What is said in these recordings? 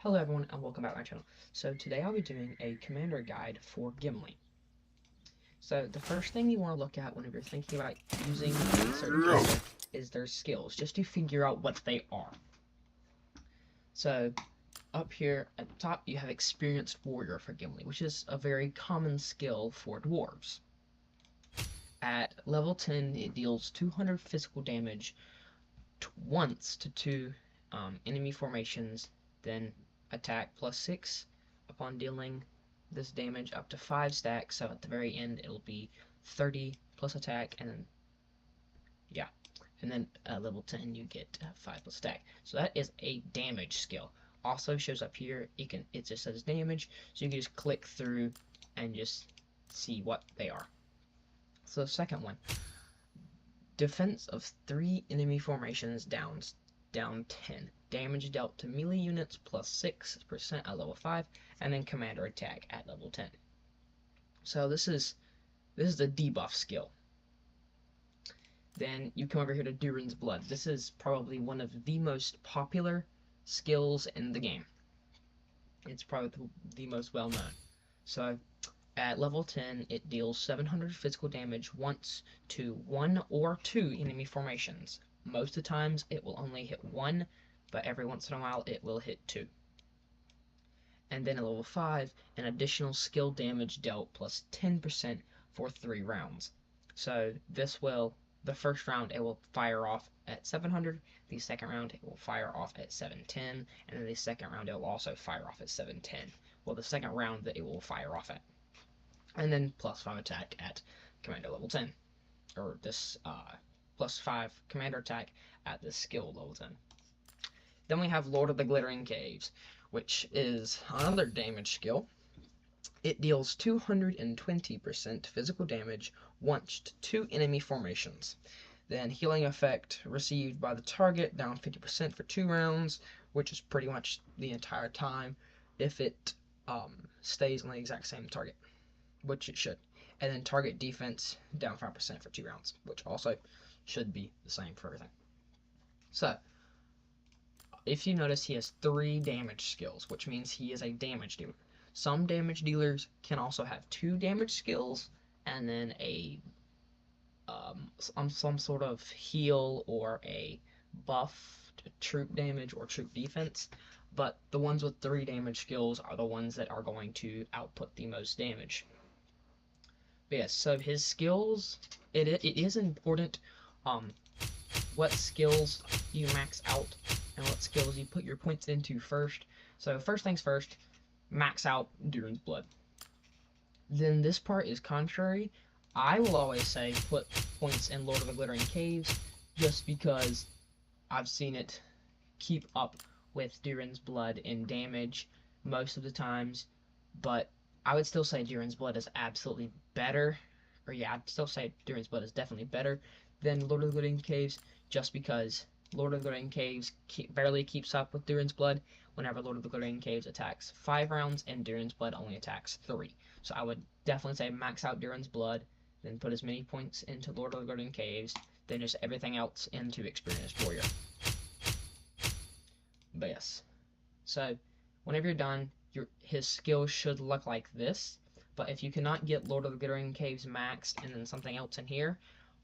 Hello everyone and welcome back to my channel. So today I'll be doing a commander guide for Gimli. So the first thing you want to look at whenever you're thinking about using a certain character is their skills, just to figure out what they are. So up here at the top you have Experienced Warrior for Gimli, which is a very common skill for dwarves. At level 10 it deals 200 physical damage once to two enemy formations, then attack plus 6 upon dealing this damage up to 5 stacks, so at the very end it'll be 30 plus attack, and then at level 10 you get 5 plus attack. So that is a damage skill. Also shows up here, it just says damage, so you can just click through and just see what they are. So the second one, defense of 3 enemy formations down 10. Damage dealt to melee units plus 6% at level 5, and then commander attack at level 10. So this is the debuff skill. Then you come over here to Durin's Blood. This is probably one of the most popular skills in the game. It's probably the most well known. So at level 10 it deals 700 physical damage once to 1 or 2 enemy formations. Most of the times it will only hit 1, but every once in a while it will hit 2. And then at level 5, an additional skill damage dealt plus 10% for 3 rounds. So the first round it will fire off at 700, the second round it will fire off at 710, and then the second round it will also fire off at 710. Well, the second round that it will fire off at. And then plus 5 attack at commander level 10. Or this plus 5 commander attack at this skill level 10. Then we have Lord of the Glittering Caves, which is another damage skill. It deals 220% physical damage once to 2 enemy formations. Then healing effect received by the target down 50% for 2 rounds, which is pretty much the entire time if it stays on the exact same target, which it should. And then target defense down 5% for 2 rounds, which also should be the same for everything. So if you notice, he has 3 damage skills, which means he is a damage dealer. Some damage dealers can also have 2 damage skills and then some sort of heal or a buff to troop damage or troop defense, but the ones with 3 damage skills are the ones that are going to output the most damage. But yes, so his skills, it is important what skills you max out and what skills you put your points into first. So first things first, max out Durin's Blood. Then this part is contrary. I will always say put points in Lord of the Glittering Caves, just because I've seen it keep up with Durin's Blood in damage most of the times, but I would still say Durin's Blood is absolutely better, I'd still say Durin's Blood is definitely better than Lord of the Glittering Caves, just because Lord of the Glittering Caves barely keeps up with Durin's Blood whenever Lord of the Glittering Caves attacks 5 rounds and Durin's Blood only attacks 3. So I would definitely say max out Durin's Blood, then put as many points into Lord of the Glittering Caves, then just everything else into Experienced Warrior. But yes, so whenever you're done, his skills should look like this. But if you cannot get Lord of the Glittering Caves maxed and then something else in here,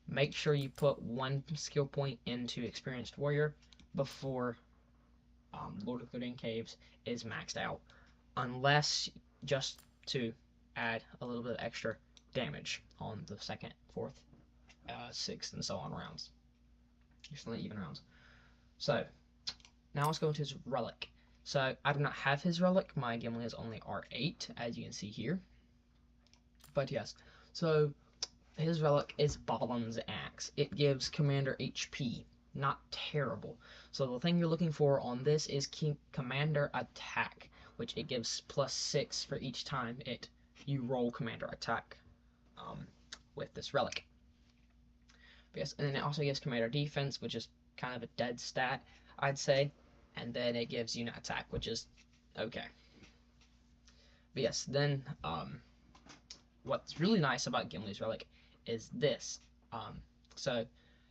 make sure you put 1 skill point into Experienced Warrior before Lord of the Glittering Caves is maxed out, unless just to add a little bit of extra damage on the 2nd, 4th, 6th, and so on rounds. Just on the even rounds. So now let's go into his relic. So I do not have his relic. My Gimli is only R8, as you can see here. But yes, so his relic is Balin's Axe. It gives commander HP. Not terrible. So the thing you're looking for on this is commander attack, which it gives plus 6 for each time you roll commander attack with this relic. But yes, and then it also gives commander defense, which is kind of a dead stat, I'd say. And then it gives unit attack, which is okay. But yes, then what's really nice about Gimli's relic is this. So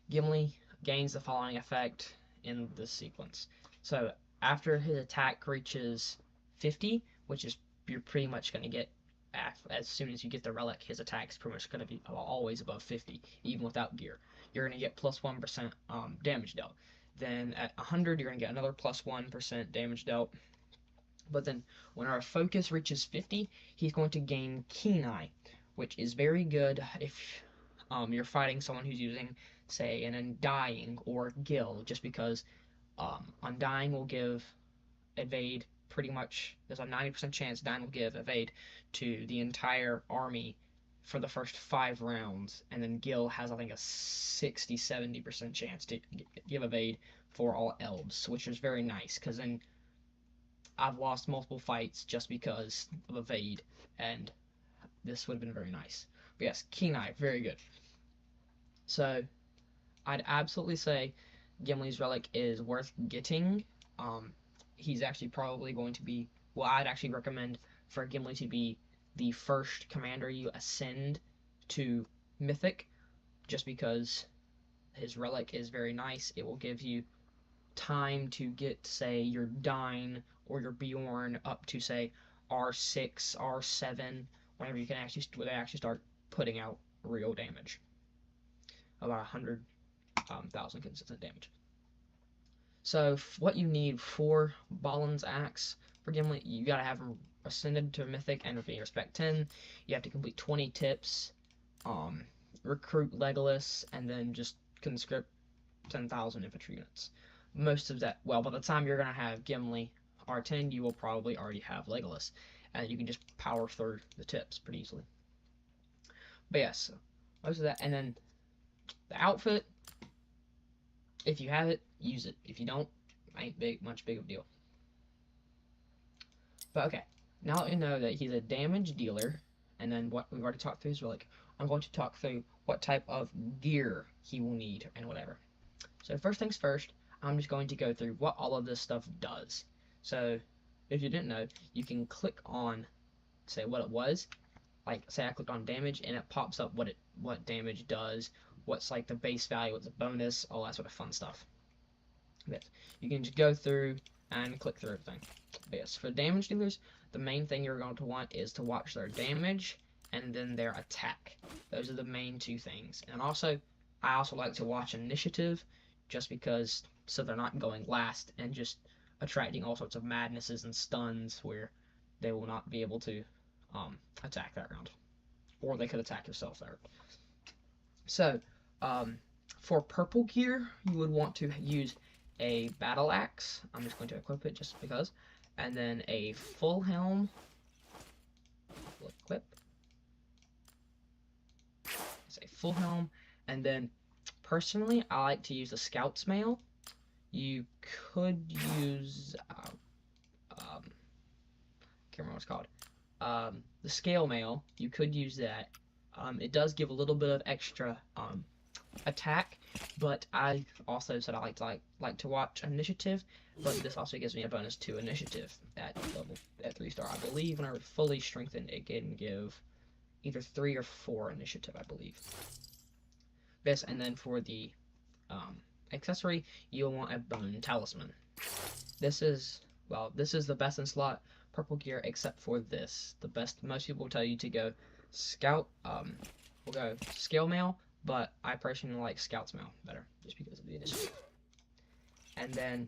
Gimli gains the following effect in this sequence. So after his attack reaches 50, which is you're pretty much going to get as soon as you get the relic, his attack is pretty much going to be always above 50, even without gear. You're going to get plus 1% damage dealt. Then at 100, you're going to get another plus 1% damage dealt. But then when our focus reaches 50, he's going to gain Keen Eye, which is very good if you're fighting someone who's using, say, an Undying or Gil, just because Undying will give evade pretty much. There's a 90% chance Dying will give evade to the entire army for the first 5 rounds, and then Gil has, I think, a 60-70% chance to give evade for all elves, which is very nice, because then I've lost multiple fights just because of evade, and this would have been very nice. But yes, Keen Eye, very good. So I'd absolutely say Gimli's relic is worth getting. He's actually probably going to be, well, I'd actually recommend for Gimli to be the first commander you ascend to Mythic, just because his relic is very nice. It will give you time to get, say, your Dine or your Bjorn up to, say, R6, R7, whenever you can actually start putting out real damage. About 100,000 consistent damage. So what you need for Balin's Axe for Gimli, you gotta have him ascended to Mythic and be Respect 10. You have to complete 20 tips, recruit Legolas, and then just conscript 10,000 infantry units. Most of that, well, by the time you're gonna have Gimli R10, you will probably already have Legolas, and you can just power through the tips pretty easily. But yes, so most of that, and then the outfit, if you have it, use it. If you don't, ain't much big of a deal. But okay, now that you know that he's a damage dealer, and then what we've already talked through his relic, I'm going to talk through what type of gear he will need and whatever. So first things first, I'm just going to go through what all of this stuff does. So if you didn't know, you can click on, say, what it was. Like, say I clicked on damage, and it pops up what damage does, what's like the base value, what's a bonus, all that sort of fun stuff. But you can just go through and click through everything. But yes, for damage dealers, the main thing you're going to want is to watch their damage and then their attack. Those are the main two things. And also, I also like to watch initiative, just because, so they're not going last and just attracting all sorts of madnesses and stuns where they will not be able to attack that round. Or they could attack yourself there. So, for purple gear, you would want to use a battle axe. I'm just going to equip it just because. And then a full helm. Equip. It's a full helm. And then, personally, I like to use the Scout's Mail. You could use, can't remember what it's called. The Scale Mail, you could use that. It does give a little bit of extra attack, but I also said I like to watch initiative, but this also gives me a bonus to initiative at 3-star. I believe when I fully strengthened, it can give either 3 or 4 initiative, I believe. This, and then for the accessory, you'll want a bone talisman. This is the best in slot purple gear, except for this. Most people will tell you to go Scout, we'll go Scale Mail, but I personally like Scout's Mail better, just because of the initiative. And then,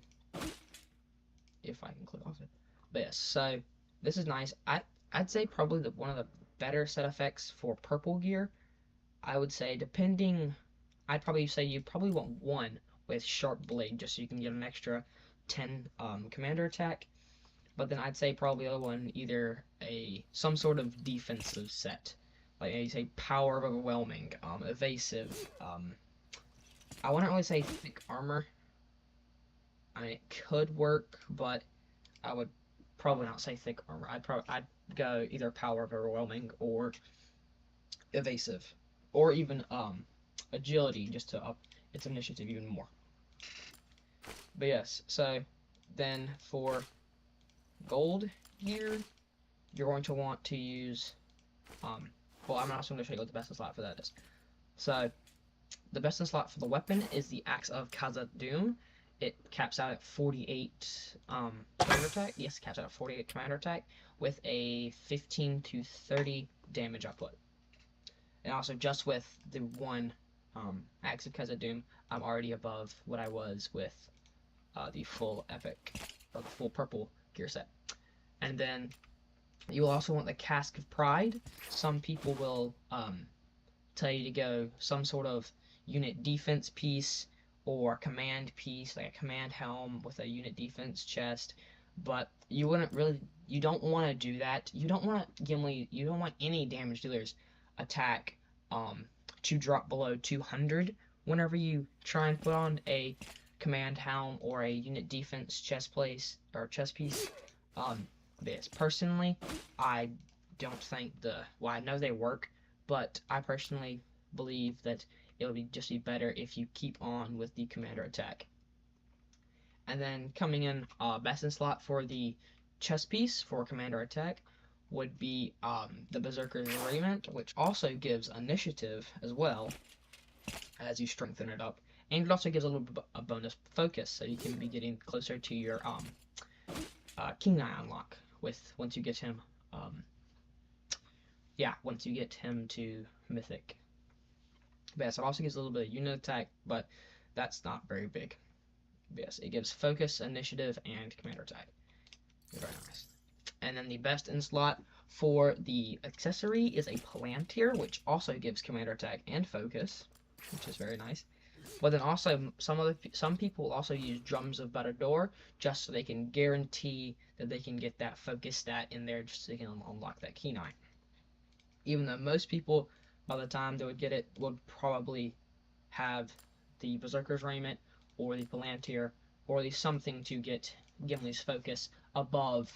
if I can click off it. But yes, so, this is nice. I'd say probably one of the better set effects for purple gear. I would say, I'd probably say you probably want one with Sharp Blade, just so you can get an extra 10 commander attack. But then I'd say probably the other one, either some sort of defensive set. Like, you say Power of Overwhelming, Evasive, I wouldn't really say Thick Armor. I mean, it could work, but I would probably not say Thick Armor. I'd go either Power of Overwhelming or Evasive. Or even, Agility, just to up its initiative even more. But yes, so then for gold gear, you're going to want to use, well, I'm also going to show you what the best in slot for that is. So, the best in slot for the weapon is the Axe of Khazad-dûm. it caps out at 48 commander attack. Yes, caps out at 48 commander attack with a 15 to 30 damage output. And also, just with the one Axe of Khazad-dûm, I'm already above what I was with the full epic, or the full purple gear set. And then you will also want the Cask of Pride. Some people will tell you to go some sort of unit defense piece or command piece, like a command helm with a unit defense chest. But you wouldn't really, you don't want to do that. You don't want Gimli, you don't want any damage dealers attack to drop below 200 whenever you try and put on a command helm or a unit defense chest place or chest piece. This personally, I don't think well, I know they work, but I personally believe that it would just be better if you keep on with the commander attack. And then coming in best in slot for the chest piece for commander attack would be the Berserker's Raiment, which also gives initiative as well as you strengthen it up, and it also gives a little bit of bonus focus, so you can be getting closer to your King Eye unlock once you get him. Once you get him to Mythic. But yes, it also gives a little bit of unit attack, but that's not very big. But yes, it gives focus, initiative, and commander attack. Very nice. And then the best in slot for the accessory is a Palantir, which also gives commander attack and focus, which is very nice. But then also some people also use Drums of Batador just so they can guarantee that they can get that focus stat in there, just so they can unlock that Keen Eye. Even though most people, by the time they would get it, would probably have the Berserker's Raiment or the Palantir or at least something to get Gimli's focus above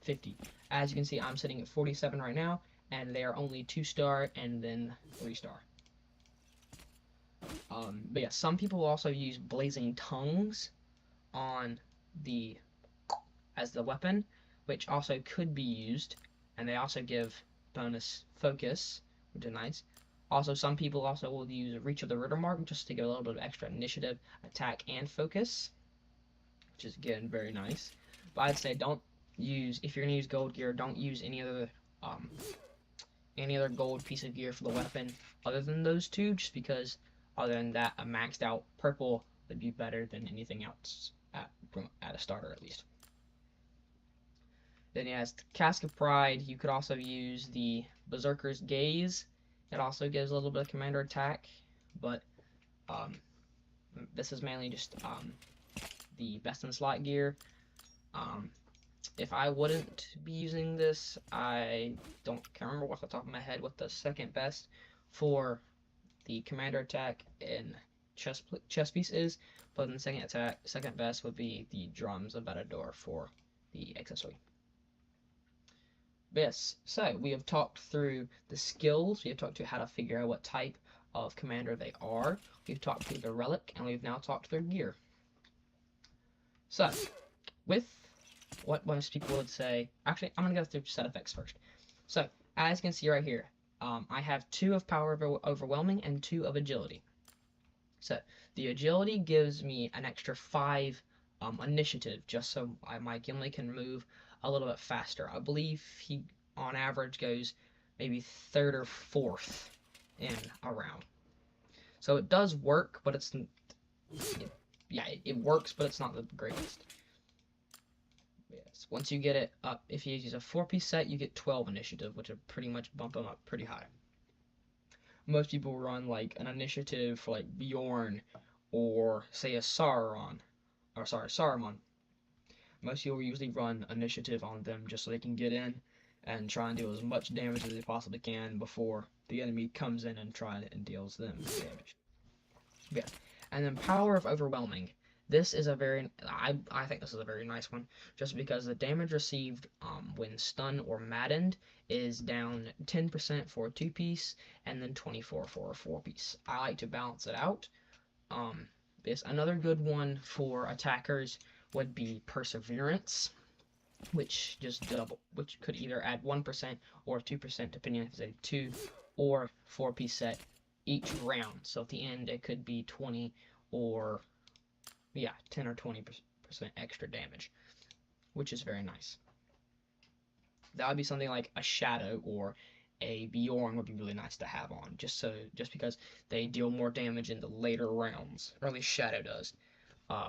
50. As you can see, I'm sitting at 47 right now, and they are only 2-star and then 3-star. But yeah, some people also use Blazing Tongues on as the weapon, which also could be used, and they also give bonus focus, which is nice. Also, some people also will use Reach of the Rittermark just to get a little bit of extra initiative, attack, and focus, which is again very nice. But I'd say don't use, if you're gonna use gold gear, don't use any other gold piece of gear for the weapon other than those two, just because other than that, a maxed out purple would be better than anything else at a starter, at least. Then as Cask of Pride, you could also use the Berserker's Gaze. It also gives a little bit of commander attack, but this is mainly just the best in slot gear. If I wouldn't be using this, I can't remember off the top of my head what the second best for the commander attack in chest piece is, but then the second best would be the Drums of Batador for the accessory. Yes, so we have talked through the skills, we have talked through how to figure out what type of commander they are, we've talked through the relic, and we've now talked through gear. So, with what most people would say, actually, I'm going to go through set effects first. So, as you can see right here, I have 2 of Power Overwhelming and 2 of Agility. So, the Agility gives me an extra 5 initiative, just so my Gimli can move a little bit faster. I believe he, on average, goes maybe 3rd or 4th in a round. So it does work, but it works, but it's not the greatest. Yes, once you get it up, if you use a 4-piece set, you get 12 initiative, which would pretty much bump them up pretty high. Most people run like an initiative for like Bjorn or say a Saruman. Most people usually run initiative on them just so they can get in and try and deal as much damage as they possibly can before the enemy comes in and deals them damage. Yeah, and then Power of Overwhelming. This is I think this is a very nice one, just because the damage received when stunned or maddened is down 10% for a 2-piece and then 24 for a 4-piece. I like to balance it out. Another good one for attackers would be Perseverance, which could either add 1% or 2%, depending if it's a 2 or 4-piece set each round. So at the end, it could be 20 or yeah, 10 or 20% extra damage, which is very nice. That would be something like a Shadow or a Bjorn would be really nice to have on, just because they deal more damage in the later rounds, or at least Shadow does.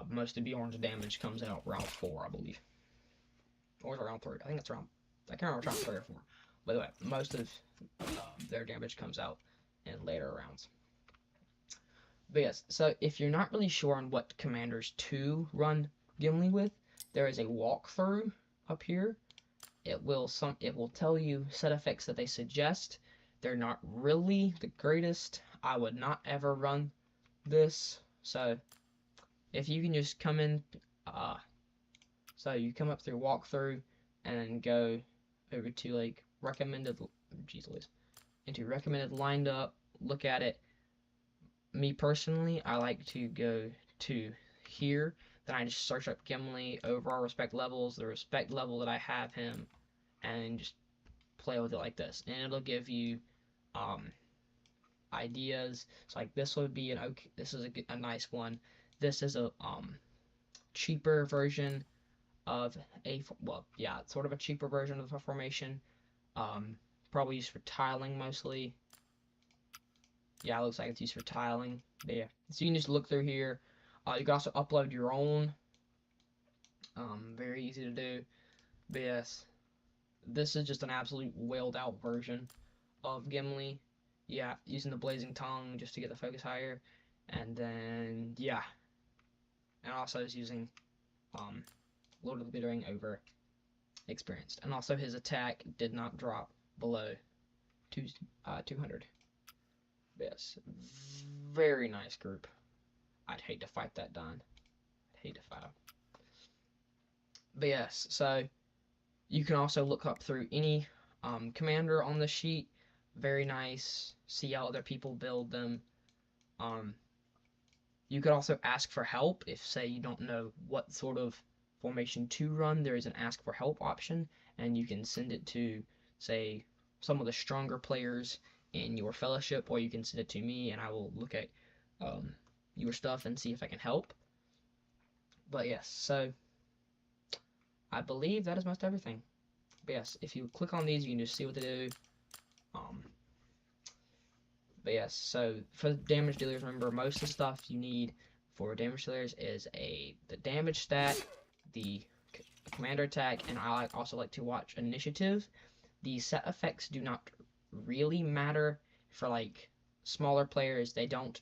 Most of Bjorn's damage comes out round 4, I believe, or round 3. I think it's round. I can't remember if it's round 3 or 4. By the way, most of their damage comes out in later rounds. But yes, so if you're not really sure on what commanders to run Gimli with, there is a walkthrough up here. It will tell you set effects that they suggest. They're not really the greatest. I would not ever run this. So if you can just come in, so you come up through walkthrough and go over to like recommended, geez Louise, into recommended lined up, look at it. Me personally, I like to go to here. Then I just search up Gimli, overall respect levels, the respect level that I have him, and just play with it like this. And it'll give you ideas. So like this would be this is a nice one. This is a cheaper version of it's sort of a cheaper version of the formation. Probably used for tiling mostly. Yeah, it looks like it's used for tiling. But yeah, so you can just look through here. You can also upload your own. Very easy to do. But yes, this is just an absolute wailed out version of Gimli. Yeah, using the blazing tongue just to get the focus higher. And then, yeah. And also is using Lord of the Glittering over experienced. And also his attack did not drop below 200. Yes, very nice group. I'd hate to fight that Don. I'd hate to fight him. But yes, so you can also look up through any commander on the sheet. Very nice. See how other people build them. You could also ask for help if, say, you don't know what sort of formation to run. There is an ask for help option, and you can send it to, say, some of the stronger players in your fellowship, or you can send it to me, and I will look at your stuff and see if I can help. But yes, so I believe that is most everything. But yes, if you click on these, you can just see what they do. But yes, so for damage dealers, remember most of the stuff you need for damage dealers is the damage stat, the commander attack, and I also like to watch initiative. The set effects do not really matter for like smaller players. They don't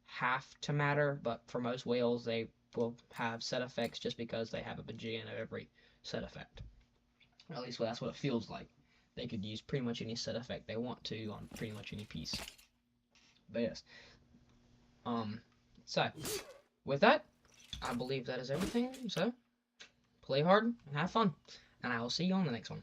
have to matter, but for most whales, they will have set effects just because they have a bajillion of every set effect. Or at least that's what it feels like. They could use pretty much any set effect they want to on pretty much any piece. But yes. So, with that, I believe that is everything. So, play hard and have fun. And I will see you on the next one.